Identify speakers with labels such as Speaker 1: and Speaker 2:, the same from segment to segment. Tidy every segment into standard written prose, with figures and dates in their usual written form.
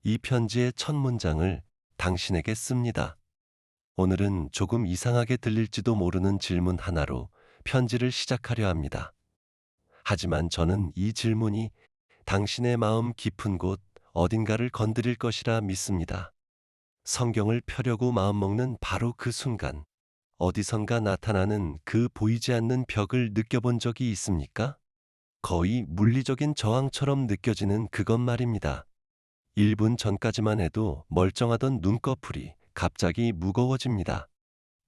Speaker 1: 이 편지의 첫 문장을 당신에게 씁니다. 오늘은 조금 이상하게 들릴지도 모르는 질문 하나로 편지를 시작하려 합니다. 하지만 저는 이 질문이 당신의 마음 깊은 곳 어딘가를 건드릴 것이라 믿습니다. 성경을 펴려고 마음먹는 바로 그 순간, 어디선가 나타나는 그 보이지 않는 벽을 느껴본 적이 있습니까? 거의 물리적인 저항처럼 느껴지는 그것 말입니다. 1분 전까지만 해도 멀쩡하던 눈꺼풀이 갑자기 무거워집니다.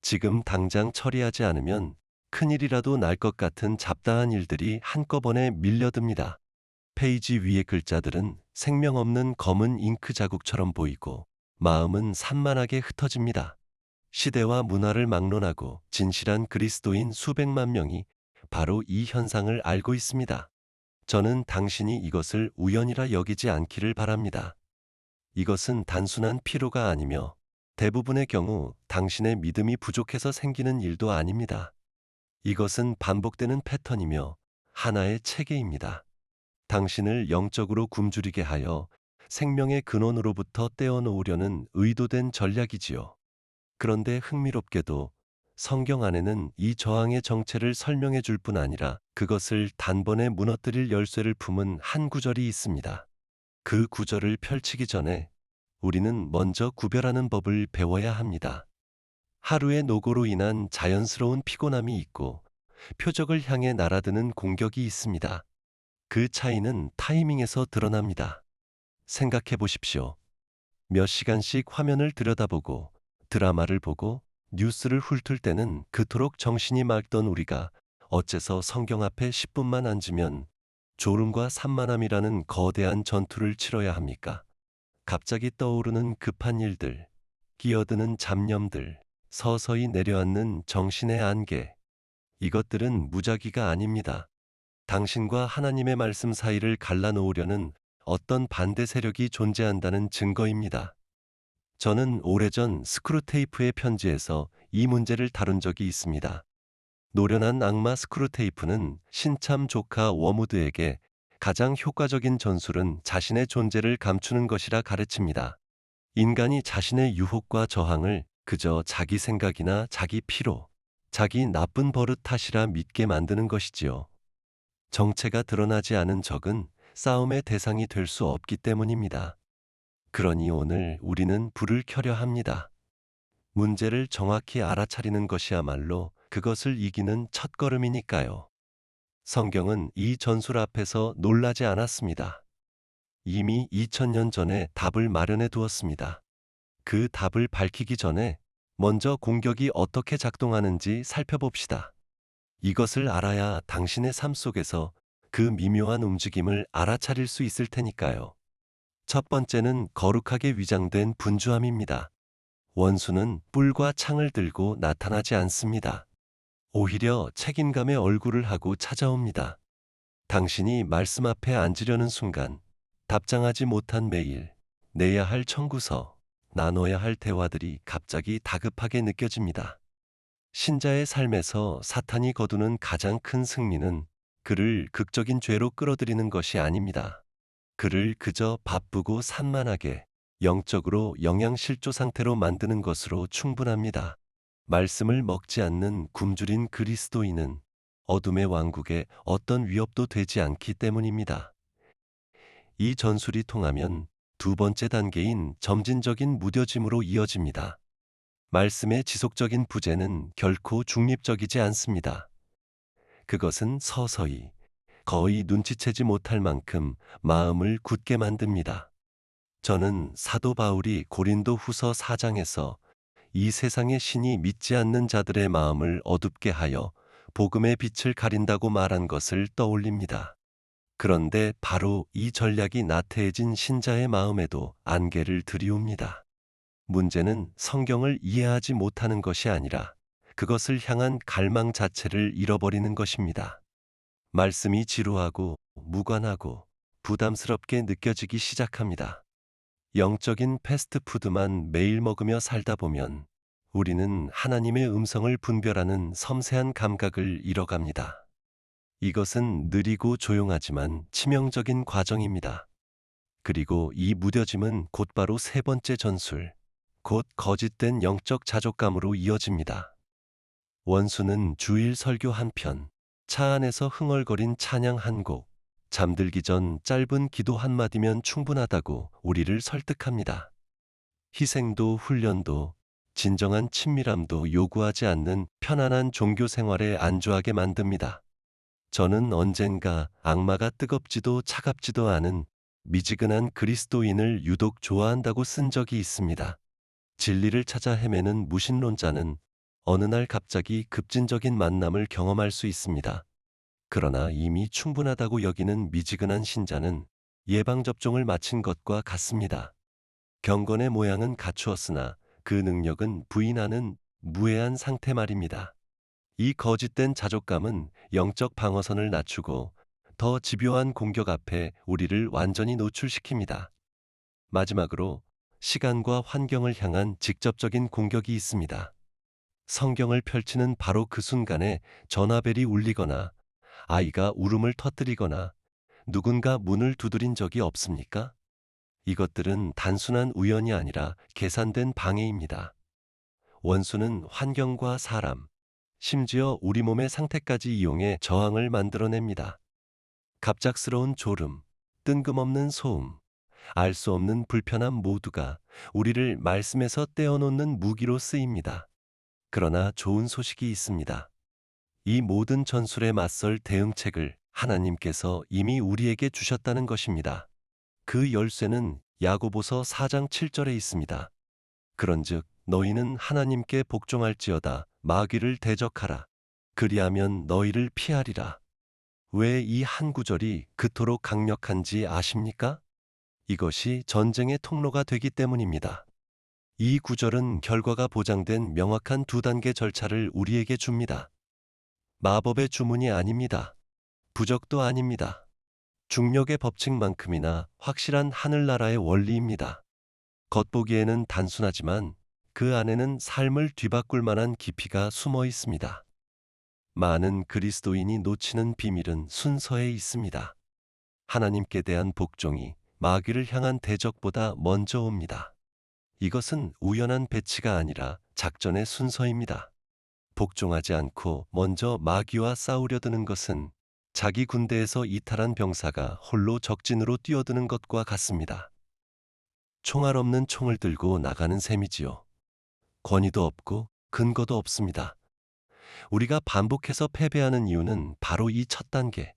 Speaker 1: 지금 당장 처리하지 않으면 큰일이라도 날 것 같은 잡다한 일들이 한꺼번에 밀려듭니다. 페이지 위의 글자들은 생명 없는 검은 잉크 자국처럼 보이고 마음은 산만하게 흩어집니다. 시대와 문화를 막론하고 진실한 그리스도인 수백만 명이 바로 이 현상을 알고 있습니다. 저는 당신이 이것을 우연이라 여기지 않기를 바랍니다. 이것은 단순한 피로가 아니며 대부분의 경우 당신의 믿음이 부족해서 생기는 일도 아닙니다. 이것은 반복되는 패턴이며 하나의 체계입니다. 당신을 영적으로 굶주리게 하여 생명의 근원으로부터 떼어놓으려는 의도된 전략이지요. 그런데 흥미롭게도 성경 안에는 이 저항의 정체를 설명해 줄 뿐 아니라 그것을 단번에 무너뜨릴 열쇠를 품은 한 구절이 있습니다. 그 구절을 펼치기 전에 우리는 먼저 구별하는 법을 배워야 합니다. 하루의 노고로 인한 자연스러운 피곤함이 있고 표적을 향해 날아드는 공격이 있습니다. 그 차이는 타이밍에서 드러납니다. 생각해 보십시오. 몇 시간씩 화면을 들여다보고 드라마를 보고 뉴스를 훑을 때는 그토록 정신이 맑던 우리가 어째서 성경 앞에 10분만 앉으면 졸음과 산만함이라는 거대한 전투를 치러야 합니까? 갑자기 떠오르는 급한 일들, 끼어드는 잡념들, 서서히 내려앉는 정신의 안개. 이것들은 무작위가 아닙니다. 당신과 하나님의 말씀 사이를 갈라놓으려는 어떤 반대 세력이 존재한다는 증거입니다. 저는 오래전 스크루테이프의 편지에서 이 문제를 다룬 적이 있습니다. 노련한 악마 스크루테이프는 신참 조카 워무드에게 가장 효과적인 전술은 자신의 존재를 감추는 것이라 가르칩니다. 인간이 자신의 유혹과 저항을 그저 자기 생각이나 자기 피로, 자기 나쁜 버릇 탓이라 믿게 만드는 것이지요. 정체가 드러나지 않은 적은 싸움의 대상이 될 수 없기 때문입니다. 그러니 오늘 우리는 불을 켜려 합니다. 문제를 정확히 알아차리는 것이야말로 그것을 이기는 첫걸음이니까요. 성경은 이 전술 앞에서 놀라지 않았습니다. 이미 2000년 전에 답을 마련해 두었습니다. 그 답을 밝히기 전에 먼저 공격이 어떻게 작동하는지 살펴봅시다. 이것을 알아야 당신의 삶 속에서 그 미묘한 움직임을 알아차릴 수 있을 테니까요. 첫 번째는 거룩하게 위장된 분주함입니다. 원수는 뿔과 창을 들고 나타나지 않습니다. 오히려 책임감의 얼굴을 하고 찾아옵니다. 당신이 말씀 앞에 앉으려는 순간 답장하지 못한 메일, 내야 할 청구서, 나눠야 할 대화들이 갑자기 다급하게 느껴집니다. 신자의 삶에서 사탄이 거두는 가장 큰 승리는 그를 극적인 죄로 끌어들이는 것이 아닙니다. 그를 그저 바쁘고 산만하게 영적으로 영양실조 상태로 만드는 것으로 충분합니다. 말씀을 먹지 않는 굶주린 그리스도인은 어둠의 왕국에 어떤 위협도 되지 않기 때문입니다. 이 전술이 통하면 두 번째 단계인 점진적인 무뎌짐으로 이어집니다. 말씀의 지속적인 부재는 결코 중립적이지 않습니다. 그것은 서서히, 거의 눈치채지 못할 만큼 마음을 굳게 만듭니다. 저는 사도 바울이 고린도 후서 4장에서 이 세상의 신이 믿지 않는 자들의 마음을 어둡게 하여 복음의 빛을 가린다고 말한 것을 떠올립니다. 그런데 바로 이 전략이 나태해진 신자의 마음에도 안개를 들이웁니다. 문제는 성경을 이해하지 못하는 것이 아니라 그것을 향한 갈망 자체를 잃어버리는 것입니다. 말씀이 지루하고 무관하고 부담스럽게 느껴지기 시작합니다. 영적인 패스트푸드만 매일 먹으며 살다 보면 우리는 하나님의 음성을 분별하는 섬세한 감각을 잃어갑니다. 이것은 느리고 조용하지만 치명적인 과정입니다. 그리고 이 무뎌짐은 곧바로 세 번째 전술, 곧 거짓된 영적 자족감으로 이어집니다. 원수는 주일 설교 한 편, 차 안에서 흥얼거린 찬양 한 곡, 잠들기 전 짧은 기도 한마디면 충분하다고 우리를 설득합니다. 희생도 훈련도 진정한 친밀함도 요구하지 않는 편안한 종교 생활에 안주하게 만듭니다. 저는 언젠가 악마가 뜨겁지도 차갑지도 않은 미지근한 그리스도인을 유독 좋아한다고 쓴 적이 있습니다. 진리를 찾아 헤매는 무신론자는 어느 날 갑자기 급진적인 만남을 경험할 수 있습니다. 그러나 이미 충분하다고 여기는 미지근한 신자는 예방접종을 마친 것과 같습니다. 경건의 모양은 갖추었으나 그 능력은 부인하는 무해한 상태 말입니다. 이 거짓된 자족감은 영적 방어선을 낮추고 더 집요한 공격 앞에 우리를 완전히 노출시킵니다. 마지막으로 시간과 환경을 향한 직접적인 공격이 있습니다. 성경을 펼치는 바로 그 순간에 전화벨이 울리거나 아이가 울음을 터뜨리거나 누군가 문을 두드린 적이 없습니까? 이것들은 단순한 우연이 아니라 계산된 방해입니다. 원수는 환경과 사람, 심지어 우리 몸의 상태까지 이용해 저항을 만들어냅니다. 갑작스러운 졸음, 뜬금없는 소음, 알 수 없는 불편함 모두가 우리를 말씀에서 떼어놓는 무기로 쓰입니다. 그러나 좋은 소식이 있습니다. 이 모든 전술에 맞설 대응책을 하나님께서 이미 우리에게 주셨다는 것입니다. 그 열쇠는 야고보서 4장 7절에 있습니다. 그런즉 너희는 하나님께 복종할지어다 마귀를 대적하라. 그리하면 너희를 피하리라. 왜 이 한 구절이 그토록 강력한지 아십니까? 이것이 전쟁의 통로가 되기 때문입니다. 이 구절은 결과가 보장된 명확한 두 단계 절차를 우리에게 줍니다. 마법의 주문이 아닙니다. 부적도 아닙니다. 중력의 법칙만큼이나 확실한 하늘나라의 원리입니다. 겉보기에는 단순하지만 그 안에는 삶을 뒤바꿀 만한 깊이가 숨어 있습니다. 많은 그리스도인이 놓치는 비밀은 순서에 있습니다. 하나님께 대한 복종이 마귀를 향한 대적보다 먼저 옵니다. 이것은 우연한 배치가 아니라 작전의 순서입니다. 복종하지 않고 먼저 마귀와 싸우려 드는 것은 자기 군대에서 이탈한 병사가 홀로 적진으로 뛰어드는 것과 같습니다. 총알 없는 총을 들고 나가는 셈이지요. 권위도 없고 근거도 없습니다. 우리가 반복해서 패배하는 이유는 바로 이 첫 단계,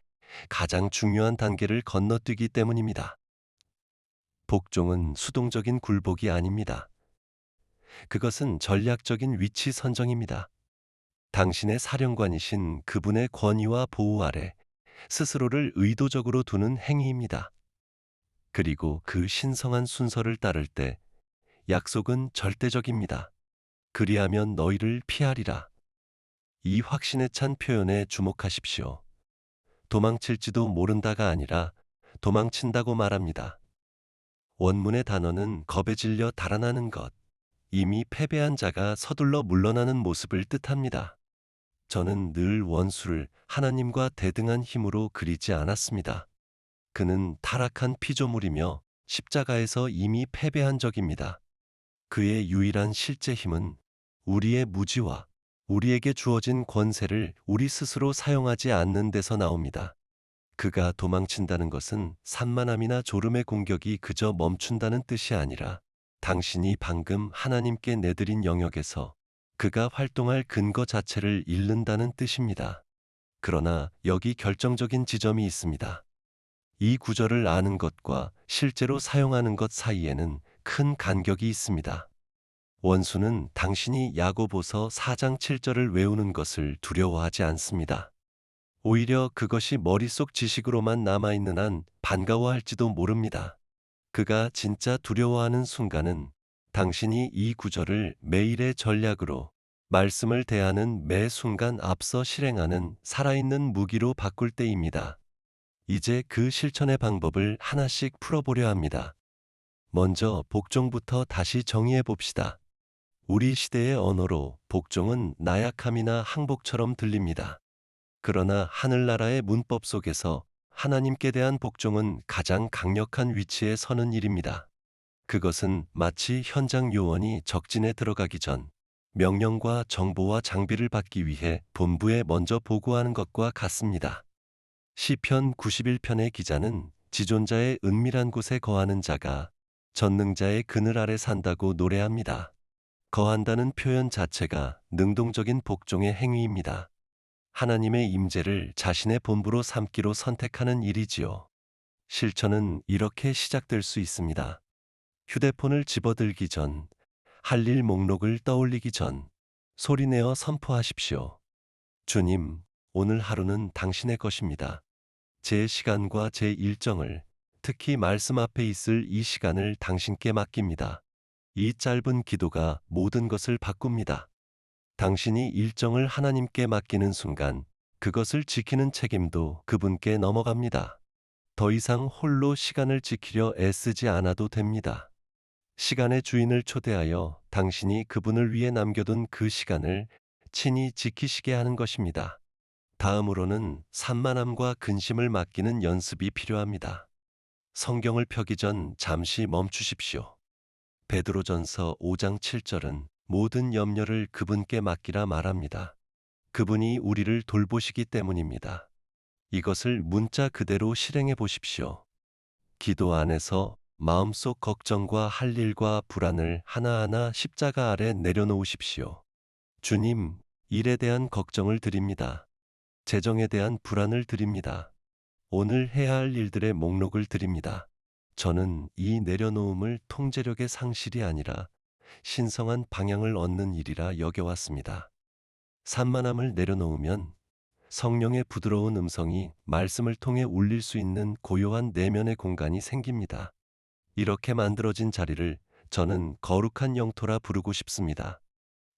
Speaker 1: 가장 중요한 단계를 건너뛰기 때문입니다. 복종은 수동적인 굴복이 아닙니다. 그것은 전략적인 위치 선정입니다. 당신의 사령관이신 그분의 권위와 보호 아래 스스로를 의도적으로 두는 행위입니다. 그리고 그 신성한 순서를 따를 때 약속은 절대적입니다. 그리하면 너희를 피하리라. 이 확신에 찬 표현에 주목하십시오. 도망칠지도 모른다가 아니라 도망친다고 말합니다. 원문의 단어는 겁에 질려 달아나는 것, 이미 패배한 자가 서둘러 물러나는 모습을 뜻합니다. 저는 늘 원수를 하나님과 대등한 힘으로 그리지 않았습니다. 그는 타락한 피조물이며 십자가에서 이미 패배한 적입니다. 그의 유일한 실제 힘은 우리의 무지와 우리에게 주어진 권세를 우리 스스로 사용하지 않는 데서 나옵니다. 그가 도망친다는 것은 산만함이나 졸음의 공격이 그저 멈춘다는 뜻이 아니라 당신이 방금 하나님께 내드린 영역에서 그가 활동할 근거 자체를 잃는다는 뜻입니다. 그러나 여기 결정적인 지점이 있습니다. 이 구절을 아는 것과 실제로 사용하는 것 사이에는 큰 간격이 있습니다. 원수는 당신이 야고보서 4장 7절을 외우는 것을 두려워하지 않습니다. 오히려 그것이 머릿속 지식으로만 남아있는 한 반가워할지도 모릅니다. 그가 진짜 두려워하는 순간은 당신이 이 구절을 매일의 전략으로 말씀을 대하는 매 순간 앞서 실행하는 살아있는 무기로 바꿀 때입니다. 이제 그 실천의 방법을 하나씩 풀어보려 합니다. 먼저 복종부터 다시 정의해 봅시다. 우리 시대의 언어로 복종은 나약함이나 항복처럼 들립니다. 그러나 하늘나라의 문법 속에서 하나님께 대한 복종은 가장 강력한 위치에 서는 일입니다. 그것은 마치 현장 요원이 적진에 들어가기 전 명령과 정보와 장비를 받기 위해 본부에 먼저 보고하는 것과 같습니다. 시편 91편의 기자는 지존자의 은밀한 곳에 거하는 자가 전능자의 그늘 아래 산다고 노래합니다. 거한다는 표현 자체가 능동적인 복종의 행위입니다. 하나님의 임재를 자신의 본부로 삼기로 선택하는 일이지요. 실천은 이렇게 시작될 수 있습니다. 휴대폰을 집어들기 전, 할 일 목록을 떠올리기 전, 소리내어 선포하십시오. 주님, 오늘 하루는 당신의 것입니다. 제 시간과 제 일정을, 특히 말씀 앞에 있을 이 시간을 당신께 맡깁니다. 이 짧은 기도가 모든 것을 바꿉니다. 당신이 일정을 하나님께 맡기는 순간 그것을 지키는 책임도 그분께 넘어갑니다. 더 이상 홀로 시간을 지키려 애쓰지 않아도 됩니다. 시간의 주인을 초대하여 당신이 그분을 위해 남겨둔 그 시간을 친히 지키시게 하는 것입니다. 다음으로는 산만함과 근심을 맡기는 연습이 필요합니다. 성경을 펴기 전 잠시 멈추십시오. 베드로전서 5장 7절은 모든 염려를 그분께 맡기라 말합니다. 그분이 우리를 돌보시기 때문입니다. 이것을 문자 그대로 실행해 보십시오. 기도 안에서 마음속 걱정과 할 일과 불안을 하나하나 십자가 아래 내려놓으십시오. 주님, 일에 대한 걱정을 드립니다. 재정에 대한 불안을 드립니다. 오늘 해야 할 일들의 목록을 드립니다. 저는 이 내려놓음을 통제력의 상실이 아니라 신성한 방향을 얻는 일이라 여겨왔습니다. 산만함을 내려놓으면 성령의 부드러운 음성이 말씀을 통해 울릴 수 있는 고요한 내면의 공간이 생깁니다. 이렇게 만들어진 자리를 저는 거룩한 영토라 부르고 싶습니다.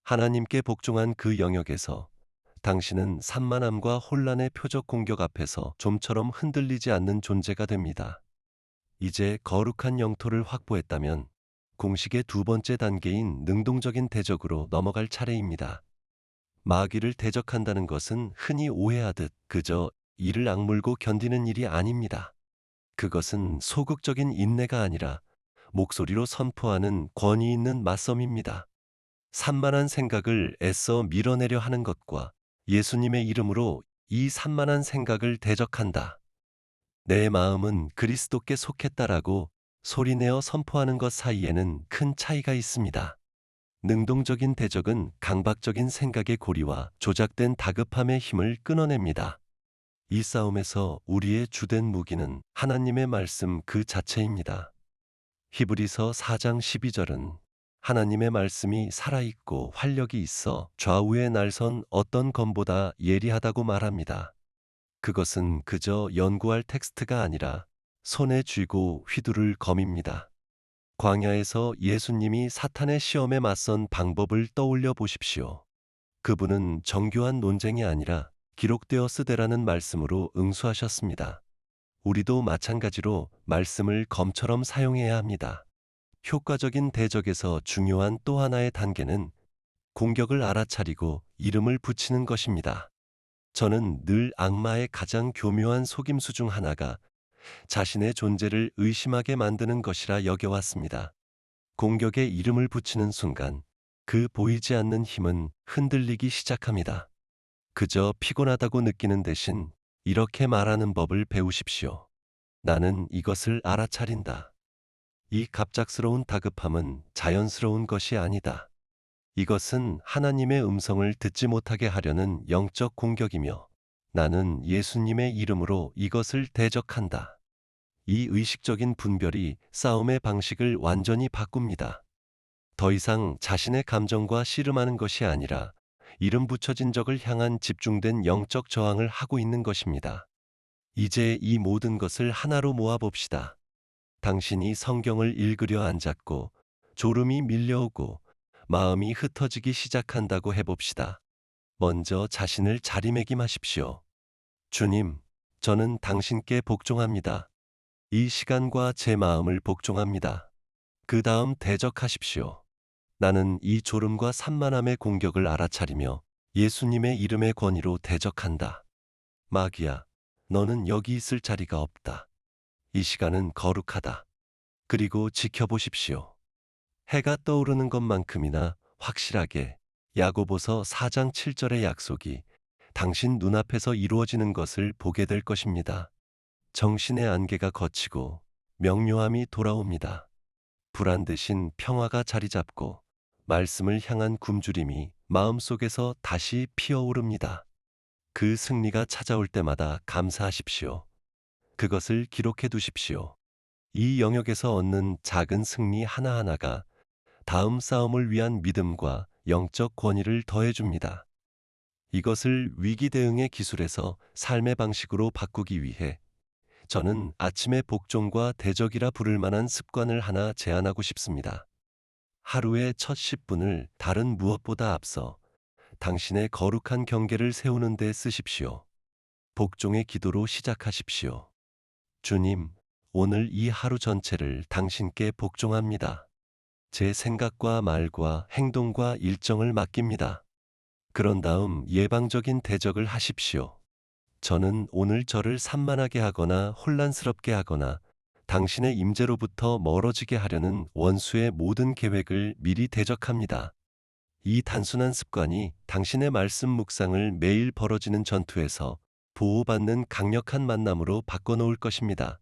Speaker 1: 하나님께 복종한 그 영역에서 당신은 산만함과 혼란의 표적 공격 앞에서 좀처럼 흔들리지 않는 존재가 됩니다. 이제 거룩한 영토를 확보했다면 공식의 두 번째 단계인 능동적인 대적으로 넘어갈 차례입니다. 마귀를 대적한다는 것은 흔히 오해하듯 그저 이를 악물고 견디는 일이 아닙니다. 그것은 소극적인 인내가 아니라 목소리로 선포하는 권위 있는 맞섬입니다. 산만한 생각을 애써 밀어내려 하는 것과 예수님의 이름으로 이 산만한 생각을 대적한다. 내 마음은 그리스도께 속했다라고 소리내어 선포하는 것 사이에는 큰 차이가 있습니다. 능동적인 대적은 강박적인 생각의 고리와 조작된 다급함의 힘을 끊어냅니다. 이 싸움에서 우리의 주된 무기는 하나님의 말씀 그 자체입니다. 히브리서 4장 12절은 하나님의 말씀이 살아있고 활력이 있어 좌우에 날선 어떤 검보다 예리하다고 말합니다. 그것은 그저 연구할 텍스트가 아니라 손에 쥐고 휘두를 검입니다. 광야에서 예수님이 사탄의 시험에 맞선 방법을 떠올려 보십시오. 그분은 정교한 논쟁이 아니라 기록되어 쓰되라는 말씀으로 응수하셨습니다. 우리도 마찬가지로 말씀을 검처럼 사용해야 합니다. 효과적인 대적에서 중요한 또 하나의 단계는 공격을 알아차리고 이름을 붙이는 것입니다. 저는 늘 악마의 가장 교묘한 속임수 중 하나가 자신의 존재를 의심하게 만드는 것이라 여겨왔습니다. 공격에 이름을 붙이는 순간 그 보이지 않는 힘은 흔들리기 시작합니다. 그저 피곤하다고 느끼는 대신 이렇게 말하는 법을 배우십시오. 나는 이것을 알아차린다. 이 갑작스러운 다급함은 자연스러운 것이 아니다. 이것은 하나님의 음성을 듣지 못하게 하려는 영적 공격이며 나는 예수님의 이름으로 이것을 대적한다. 이 의식적인 분별이 싸움의 방식을 완전히 바꿉니다. 더 이상 자신의 감정과 씨름하는 것이 아니라 이름 붙여진 적을 향한 집중된 영적 저항을 하고 있는 것입니다. 이제 이 모든 것을 하나로 모아봅시다. 당신이 성경을 읽으려 앉았고 졸음이 밀려오고 마음이 흩어지기 시작한다고 해봅시다. 먼저 자신을 자리매김하십시오. 주님, 저는 당신께 복종합니다. 이 시간과 제 마음을 복종합니다. 그 다음 대적하십시오. 나는 이 졸음과 산만함의 공격을 알아차리며 예수님의 이름의 권위로 대적한다. 마귀야, 너는 여기 있을 자리가 없다. 이 시간은 거룩하다. 그리고 지켜보십시오. 해가 떠오르는 것만큼이나 확실하게 야고보서 4장 7절의 약속이 당신 눈앞에서 이루어지는 것을 보게 될 것입니다. 정신의 안개가 걷히고 명료함이 돌아옵니다. 불안 대신 평화가 자리 잡고 말씀을 향한 굶주림이 마음속에서 다시 피어오릅니다. 그 승리가 찾아올 때마다 감사하십시오. 그것을 기록해 두십시오. 이 영역에서 얻는 작은 승리 하나하나가 다음 싸움을 위한 믿음과 영적 권위를 더해줍니다. 이것을 위기 대응의 기술에서 삶의 방식으로 바꾸기 위해 저는 아침의 복종과 대적이라 부를 만한 습관을 하나 제안하고 싶습니다. 하루의 첫 10분을 다른 무엇보다 앞서 당신의 거룩한 경계를 세우는 데 쓰십시오. 복종의 기도로 시작하십시오. 주님, 오늘 이 하루 전체를 당신께 복종합니다. 제 생각과 말과 행동과 일정을 맡깁니다. 그런 다음 예방적인 대적을 하십시오. 저는 오늘 저를 산만하게 하거나 혼란스럽게 하거나 당신의 임재로부터 멀어지게 하려는 원수의 모든 계획을 미리 대적합니다. 이 단순한 습관이 당신의 말씀 묵상을 매일 벌어지는 전투에서 보호받는 강력한 만남으로 바꿔놓을 것입니다.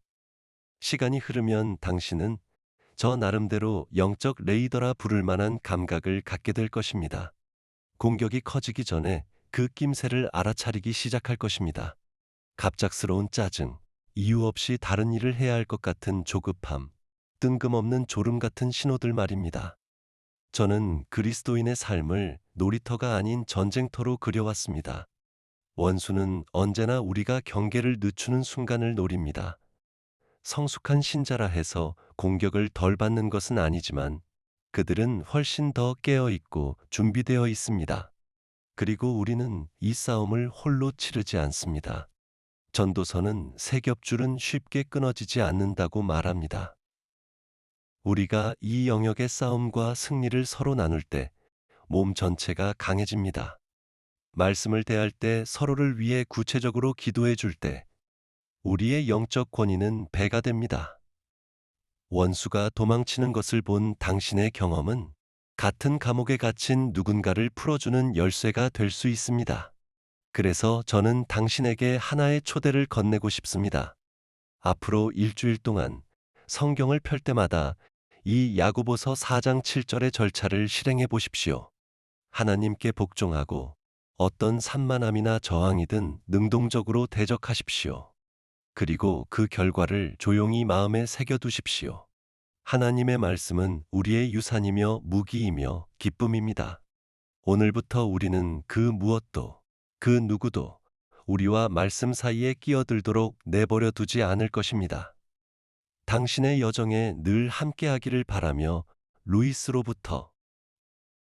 Speaker 1: 시간이 흐르면 당신은 저 나름대로 영적 레이더라 부를 만한 감각을 갖게 될 것입니다. 공격이 커지기 전에 그 낌새를 알아차리기 시작할 것입니다. 갑작스러운 짜증, 이유 없이 다른 일을 해야 할 것 같은 조급함, 뜬금없는 졸음 같은 신호들 말입니다. 저는 그리스도인의 삶을 놀이터가 아닌 전쟁터로 그려왔습니다. 원수는 언제나 우리가 경계를 늦추는 순간을 노립니다. 성숙한 신자라 해서 공격을 덜 받는 것은 아니지만 그들은 훨씬 더 깨어 있고 준비되어 있습니다. 그리고 우리는 이 싸움을 홀로 치르지 않습니다. 전도서는 세 겹줄은 쉽게 끊어지지 않는다고 말합니다. 우리가 이 영역의 싸움과 승리를 서로 나눌 때 몸 전체가 강해집니다. 말씀을 대할 때 서로를 위해 구체적으로 기도해 줄 때 우리의 영적 권위는 배가 됩니다. 원수가 도망치는 것을 본 당신의 경험은 같은 감옥에 갇힌 누군가를 풀어주는 열쇠가 될 수 있습니다. 그래서 저는 당신에게 하나의 초대를 건네고 싶습니다. 앞으로 일주일 동안 성경을 펼 때마다 이 야고보서 4장 7절의 절차를 실행해 보십시오. 하나님께 복종하고 어떤 산만함이나 저항이든 능동적으로 대적하십시오. 그리고 그 결과를 조용히 마음에 새겨두십시오. 하나님의 말씀은 우리의 유산이며 무기이며 기쁨입니다. 오늘부터 우리는 그 무엇도, 그 누구도 우리와 말씀 사이에 끼어들도록 내버려 두지 않을 것입니다. 당신의 여정에 늘 함께하기를 바라며 루이스로부터